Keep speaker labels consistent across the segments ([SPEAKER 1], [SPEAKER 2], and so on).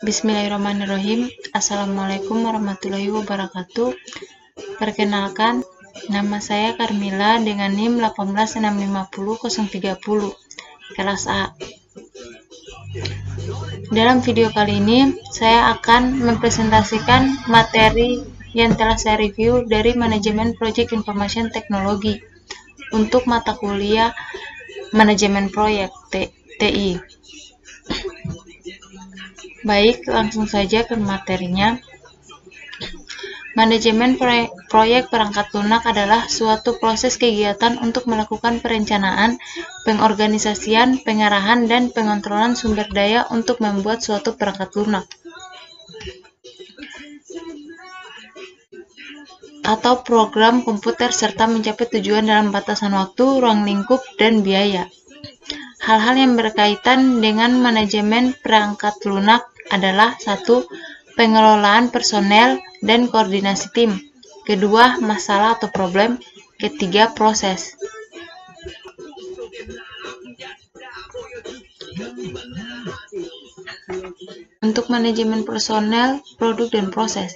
[SPEAKER 1] Bismillahirrahmanirrahim. Assalamualaikum warahmatullahi wabarakatuh. Perkenalkan, nama saya Carmila dengan NIM 18650 kelas A. Dalam video kali ini, saya akan mempresentasikan materi yang telah saya review dari Manajemen Project Information Technology untuk mata kuliah Manajemen Proyek TI. Baik, langsung saja ke materinya. Manajemen proyek perangkat lunak adalah suatu proses kegiatan untuk melakukan perencanaan, pengorganisasian, pengarahan, dan pengontrolan sumber daya untuk membuat suatu perangkat lunak atau program komputer serta mencapai tujuan dalam batasan waktu, ruang lingkup, dan biaya. Hal-hal yang berkaitan dengan manajemen perangkat lunak adalah 1. Pengelolaan personel dan koordinasi tim. 2. Masalah atau problem. 3. Proses. Untuk manajemen personel, produk, dan proses.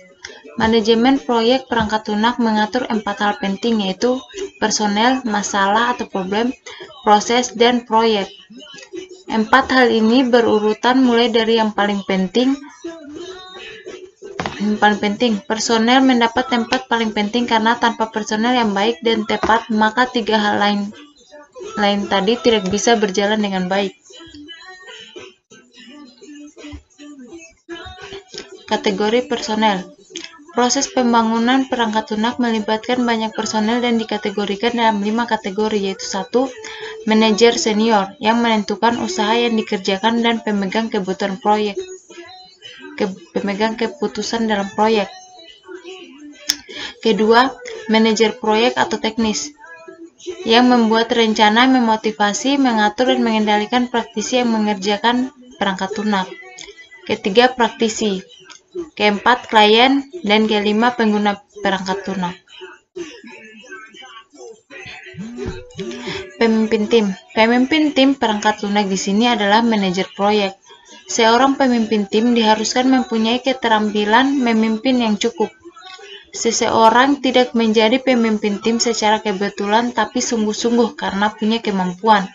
[SPEAKER 1] Manajemen proyek perangkat lunak mengatur 4 hal penting, yaitu personel, masalah atau problem, proses, dan proyek. 4 hal ini berurutan mulai dari yang paling penting. Personel mendapat tempat paling penting karena tanpa personel yang baik dan tepat, maka 3 hal lain tadi tidak bisa berjalan dengan baik. Kategori personel. Proses pembangunan perangkat lunak melibatkan banyak personel dan dikategorikan dalam 5 kategori, yaitu 1. Manajer senior yang menentukan usaha yang dikerjakan dan pemegang kebutuhan proyek. Pemegang keputusan dalam proyek. 2. Manajer proyek atau teknis yang membuat rencana, memotivasi, mengatur, dan mengendalikan praktisi yang mengerjakan perangkat lunak. 3. Praktisi. 4. Klien. Dan 5. Pengguna perangkat lunak. Pemimpin tim. Pemimpin tim perangkat lunak di sini adalah manajer proyek. Seorang pemimpin tim diharuskan mempunyai keterampilan memimpin yang cukup. Seseorang tidak menjadi pemimpin tim secara kebetulan, tapi sungguh-sungguh karena punya kemampuan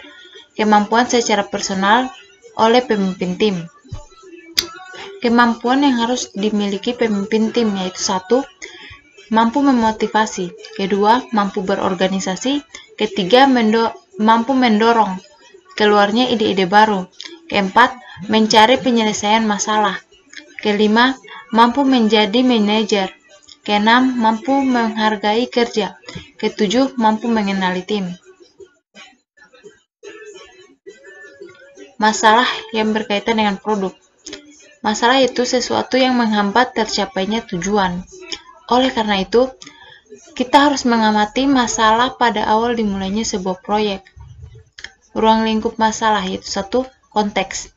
[SPEAKER 1] secara personal oleh pemimpin tim. Kemampuan yang harus dimiliki pemimpin tim yaitu 1. Mampu memotivasi. 2. Mampu berorganisasi. 3. Mampu mendorong keluarnya ide-ide baru. 4. Mencari penyelesaian masalah. 5. Mampu menjadi manajer. 6. Mampu menghargai kerja. 7. Mampu mengenali tim. Masalah yang berkaitan dengan produk. Masalah itu sesuatu yang menghambat tercapainya tujuan. Oleh karena itu, kita harus mengamati masalah pada awal dimulainya sebuah proyek. Ruang lingkup masalah yaitu 1. Konteks.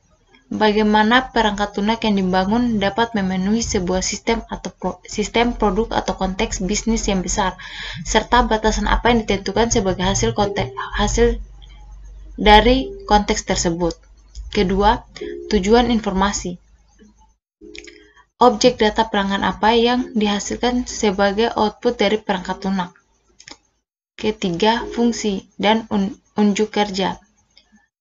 [SPEAKER 1] Bagaimana perangkat lunak yang dibangun dapat memenuhi sebuah sistem produk atau konteks bisnis yang besar, serta batasan apa yang ditentukan sebagai hasil dari konteks tersebut. 2. Tujuan informasi. Objek data pelanggan apa yang dihasilkan sebagai output dari perangkat lunak. 3. Fungsi dan unjuk kerja.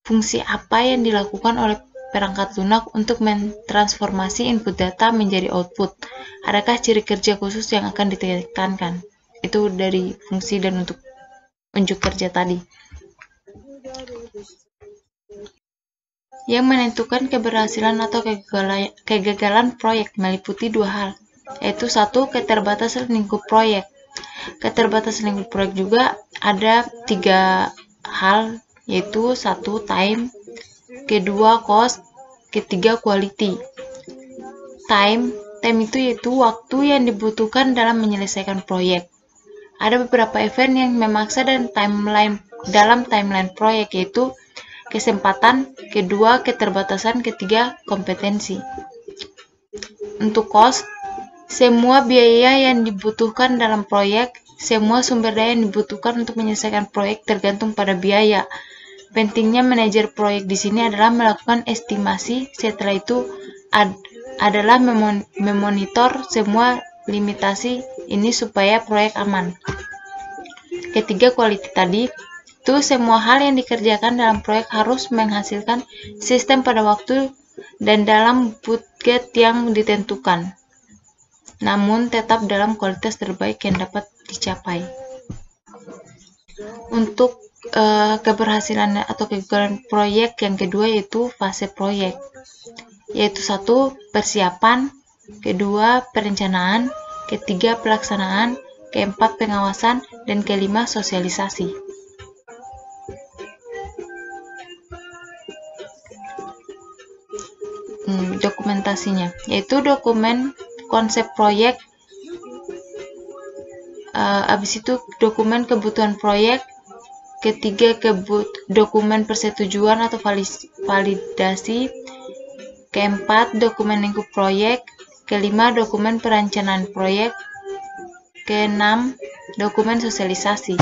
[SPEAKER 1] Fungsi apa yang dilakukan oleh perangkat lunak untuk mentransformasi input data menjadi output? Adakah ciri kerja khusus yang akan ditekankan? Itu dari fungsi dan untuk unjuk kerja tadi. Yang menentukan keberhasilan atau kegagalan proyek meliputi 2 hal, yaitu 1. Keterbatasan lingkup proyek. Keterbatasan lingkup proyek juga ada 3 hal, yaitu 1. Time, 2. Cost, 3. Quality. Time itu yaitu waktu yang dibutuhkan dalam menyelesaikan proyek. Ada beberapa event yang memaksa dalam timeline proyek, yaitu kesempatan, 2. Keterbatasan, 3. Kompetensi. Untuk cost, semua biaya yang dibutuhkan dalam proyek, semua sumber daya yang dibutuhkan untuk menyelesaikan proyek tergantung pada biaya. Pentingnya manajer proyek di sini adalah melakukan estimasi, setelah itu adalah memonitor semua limitasi ini supaya proyek aman. Ketiga, quality tadi itu semua hal yang dikerjakan dalam proyek harus menghasilkan sistem pada waktu dan dalam budget yang ditentukan, namun tetap dalam kualitas terbaik yang dapat dicapai. Untuk keberhasilan atau kegagalan proyek yang kedua yaitu fase proyek, yaitu 1. Persiapan, kedua perencanaan, ketiga pelaksanaan, keempat pengawasan, dan kelima sosialisasi. Dokumentasinya yaitu dokumen konsep proyek, habis itu dokumen kebutuhan proyek, ketiga dokumen persetujuan atau validasi, keempat dokumen lingkup proyek, kelima dokumen perencanaan proyek, keenam dokumen sosialisasi.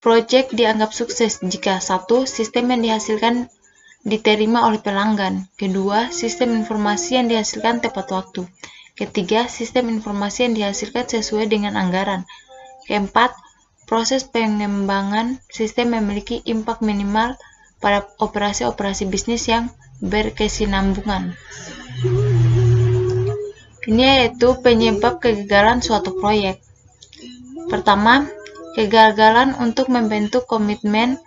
[SPEAKER 1] Proyek dianggap sukses jika 1. Sistem yang dihasilkan diterima oleh pelanggan, kedua sistem informasi yang dihasilkan tepat waktu, ketiga sistem informasi yang dihasilkan sesuai dengan anggaran, keempat, proses pengembangan sistem memiliki impak minimal pada operasi-operasi bisnis yang berkesinambungan. Ini yaitu penyebab kegagalan suatu proyek. Pertama, kegagalan untuk membentuk komitmen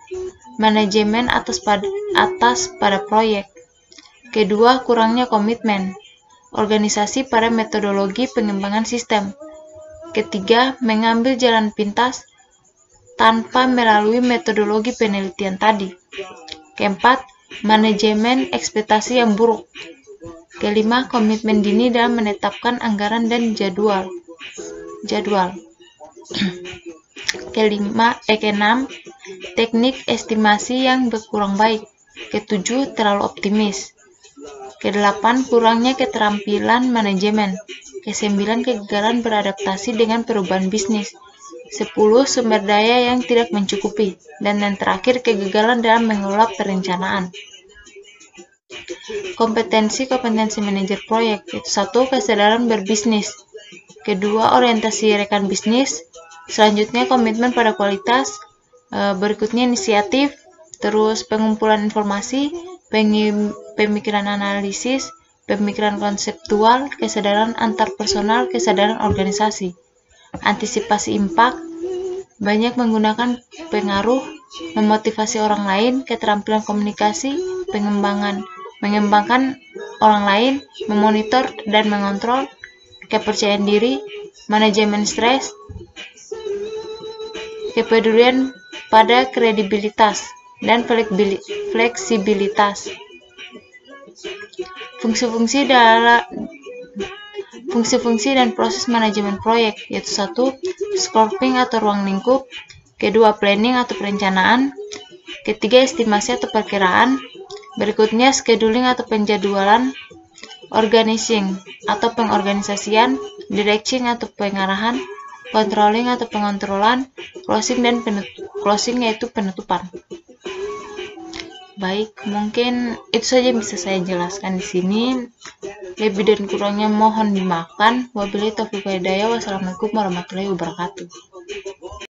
[SPEAKER 1] manajemen atas pada proyek. Kedua, kurangnya komitmen organisasi pada metodologi pengembangan sistem. Ketiga, mengambil jalan pintas tanpa melalui metodologi penelitian tadi. Keempat, manajemen ekspektasi yang buruk. Kelima, komitmen dini dalam menetapkan anggaran dan jadwal. Keenam, teknik estimasi yang berkurang baik. Ketujuh, terlalu optimis. Kedelapan, kurangnya keterampilan manajemen. Kesembilan, kegagalan beradaptasi dengan perubahan bisnis. 10, sumber daya yang tidak mencukupi. Dan yang terakhir, kegagalan dalam mengelola perencanaan. Kompetensi manajer proyek, yaitu 1. Kesadaran berbisnis, kedua orientasi rekan bisnis, selanjutnya komitmen pada kualitas, berikutnya inisiatif, terus pengumpulan informasi, pemikiran analisis, pemikiran konseptual, kesadaran antar personal, kesadaran organisasi, antisipasi impak, banyak menggunakan pengaruh, memotivasi orang lain, keterampilan komunikasi, mengembangkan orang lain, memonitor dan mengontrol, kepercayaan diri, manajemen stres, kepedulian pada kredibilitas, dan fleksibilitas. Fungsi-fungsi dan proses manajemen proyek, yaitu 1. Scoping atau ruang lingkup, kedua planning atau perencanaan, ketiga estimasi atau perkiraan, berikutnya scheduling atau penjadwalan, organizing atau pengorganisasian, directing atau pengarahan, controlling atau pengontrolan, closing yaitu penutupan. Baik, mungkin itu saja yang bisa saya jelaskan di sini. Lebih dan kurangnya mohon dimaafkan. Wabillahi taufiq wal hidayah. Wassalamualaikum warahmatullahi wabarakatuh.